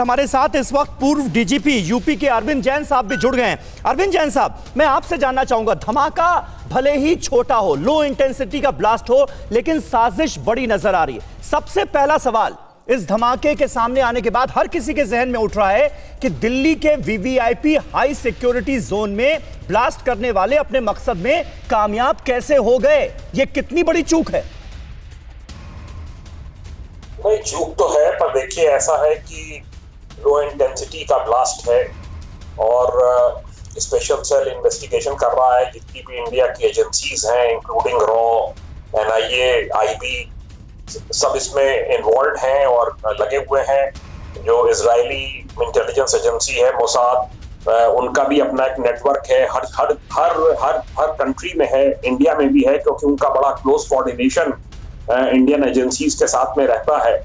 हमारे साथ इस वक्त पूर्व डीजीपी यूपी के अरविंद जैन साहब भी जुड़ गए हैं। अरविंद जैन साहब, मैं आपसे जानना चाहूंगा, धमाका भले ही छोटा हो, लो इंटेंसिटी का ब्लास्ट हो, लेकिन साजिश बड़ी नजर आ रही है। सबसे पहला सवाल इस धमाके के सामने आने के बाद हर किसी के जहन में उठ रहा है कि दिल्ली के वीवीआईपी हाई सिक्योरिटी जोन में ब्लास्ट करने वाले अपने मकसद में कामयाब कैसे हो गए? ये कितनी बड़ी चूक है? नहीं, चूक तो है, पर देखिए ऐसा है कि लो इंटेंसिटी का ब्लास्ट है और स्पेशल सेल इन्वेस्टिगेशन कर रहा है। जितनी भी इंडिया की एजेंसीज हैं, इंक्लूडिंग रॉ, एनआईए, आईबी, सब इसमें इन्वॉल्व हैं और लगे हुए हैं। जो इजरायली इंटेलिजेंस एजेंसी है मोसाद, उनका भी अपना एक नेटवर्क है, हर कंट्री में है, इंडिया में भी है, क्योंकि उनका बड़ा क्लोज कोऑर्डिनेशन इंडियन एजेंसीज के साथ में रहता है।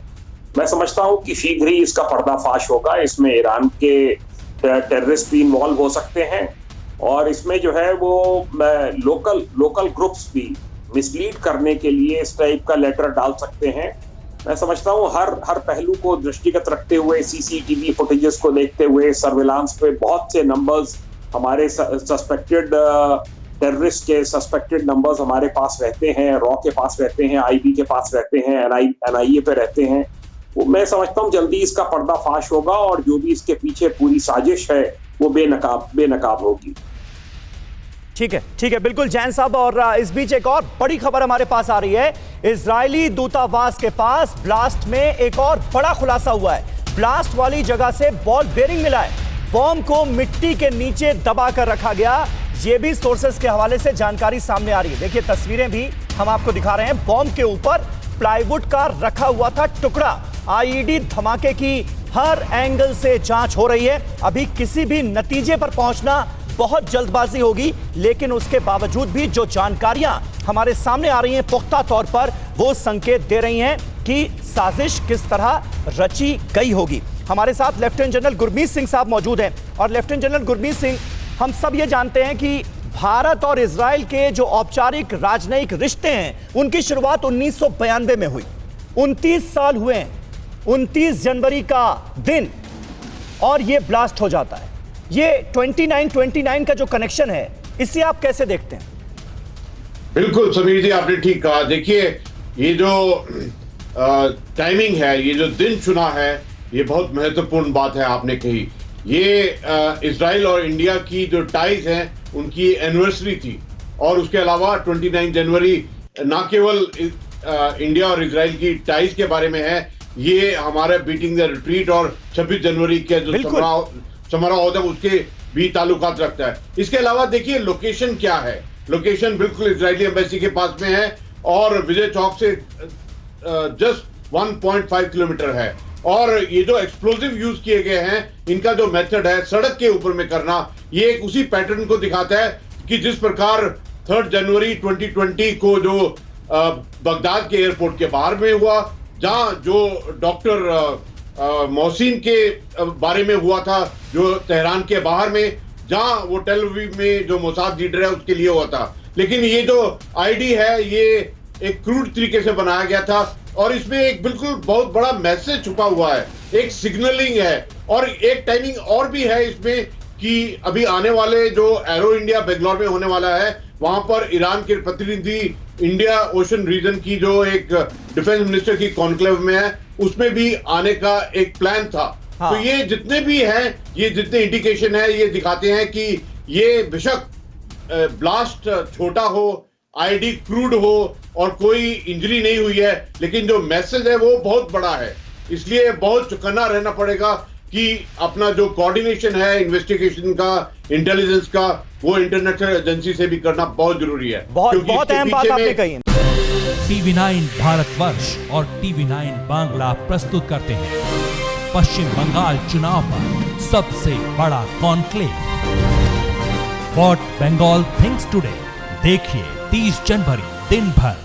मैं समझता हूं कि शीघ्र ही इसका पर्दाफाश होगा। इसमें ईरान के टेररिस्ट भी इन्वॉल्व हो सकते हैं और इसमें जो है वो लोकल ग्रुप्स भी मिसलीड करने के लिए इस टाइप का लेटर डाल सकते हैं। मैं समझता हूं हर पहलू को दृष्टिगत रखते हुए, सीसीटीवी फुटेजेस को देखते हुए, सर्विलांस पे बहुत से नंबर्स हमारे सस्पेक्टेड टेररिस्ट के सस्पेक्टेड नंबर्स हमारे पास रहते हैं, रॉ के पास रहते हैं, आईबी के पास रहते हैं, एनआईए पे रहते हैं। वो मैं समझता हूं जल्दी इसका पर्दाफाश होगा और जो भी इसके पीछे पूरी साजिश है वो बेनकाब होगी। ठीक है, बिल्कुल जैन साहब। और इस बीच एक और बड़ी खबर हमारे पास आ रही है। इजरायली दूतावास के पास ब्लास्ट में एक और बड़ा खुलासा हुआ है। ब्लास्ट वाली जगह से बॉल बेरिंग मिला है। बॉम्ब को मिट्टी के नीचे दबा कर रखा गया। ये भी सोर्सेस के हवाले से जानकारी सामने आ रही है। देखिए, तस्वीरें भी हम आपको दिखा रहे हैं। बॉम्ब के ऊपर प्लाईवुड का रखा हुआ था टुकड़ा। आईईडी धमाके की हर एंगल से जांच हो रही है। अभी किसी भी नतीजे पर पहुंचना बहुत जल्दबाजी होगी, लेकिन उसके बावजूद भी जो जानकारियां हमारे सामने आ रही हैं पुख्ता तौर पर, वो संकेत दे रही हैं कि साजिश किस तरह रची गई होगी। हमारे साथ लेफ्टिनेंट जनरल गुरमीत सिंह साहब मौजूद हैं। और लेफ्टिनेंट जनरल गुरमीत सिंह, हम सब ये जानते हैं कि भारत और इजराइल के जो औपचारिक राजनयिक रिश्ते हैं, उनकी शुरुआत 1992 में हुई। 29 साल हुए हैं, 29 जनवरी का दिन, और ये ब्लास्ट हो जाता है। ये 29 का जो कनेक्शन है, इसे आप कैसे देखते हैं? बिल्कुल समीर जी, आपने ठीक कहा। देखिए, ये जो टाइमिंग है, ये जो दिन चुना है, ये बहुत महत्वपूर्ण बात है आपने कही। ये इजराइल और इंडिया की जो टाइज हैं, उनकी एनिवर्सरी थी। और उसके अलावा 29 जनवरी ना केवल इंडिया और इजराइल की टाइज के बारे में है, ये हमारे बीटिंग द रिट्रीट और 26 जनवरी के जो समारोह होता है उसके भी ताल्लुकात रखता है। इसके अलावा देखिए लोकेशन क्या है। लोकेशन बिल्कुल इजरायली एम्बेसी के पास में है और विजय चौक से जस्ट 1.5 किलोमीटर है। और ये जो एक्सप्लोजिव यूज किए गए हैं, इनका जो मेथड है सड़क के ऊपर में करना, ये एक उसी पैटर्न को दिखाता है कि जिस प्रकार 3 जनवरी 2020 को जो बगदाद के एयरपोर्ट के बाहर में हुआ, जहां जो डॉक्टर मोहसिन के बारे में हुआ था, जो तेहरान के बाहर में, जहां वो टेल अवीव में जो मोसाद लीडर है उसके लिए हुआ था। लेकिन ये जो आईडी है, ये एक क्रूड तरीके से बनाया गया था और इसमें एक बिल्कुल बहुत बड़ा मैसेज छुपा हुआ है, एक सिग्नलिंग है और एक टाइमिंग और भी है इसमें कि अभी आने वाले जो एरो इंडिया बेंगलोर में होने वाला है, वहां पर ईरान के प्रतिनिधि इंडिया ओशन रीजन की जो एक डिफेंस मिनिस्टर की कॉन्क्लेव में है, उसमें भी आने का एक प्लान था। हाँ। तो ये जितने भी हैं, ये जितने इंडिकेशन है, ये दिखाते हैं कि ये बेशक ब्लास्ट छोटा हो, आईडी क्रूड हो और कोई इंजरी नहीं हुई है, लेकिन जो मैसेज है वो बहुत बड़ा है। इसलिए बहुत चौकन्ना रहना पड़ेगा कि अपना जो कोऑर्डिनेशन है इन्वेस्टिगेशन का, इंटेलिजेंस का, वो इंटरनेशनल एजेंसी से भी करना बहुत जरूरी है। बहुत अहम बात आपने कही। TV9 भारतवर्ष और TV9 बांग्ला प्रस्तुत करते हैं पश्चिम बंगाल चुनाव पर सबसे बड़ा conclave, what Bengal thinks today. देखिए 30 जनवरी दिन भर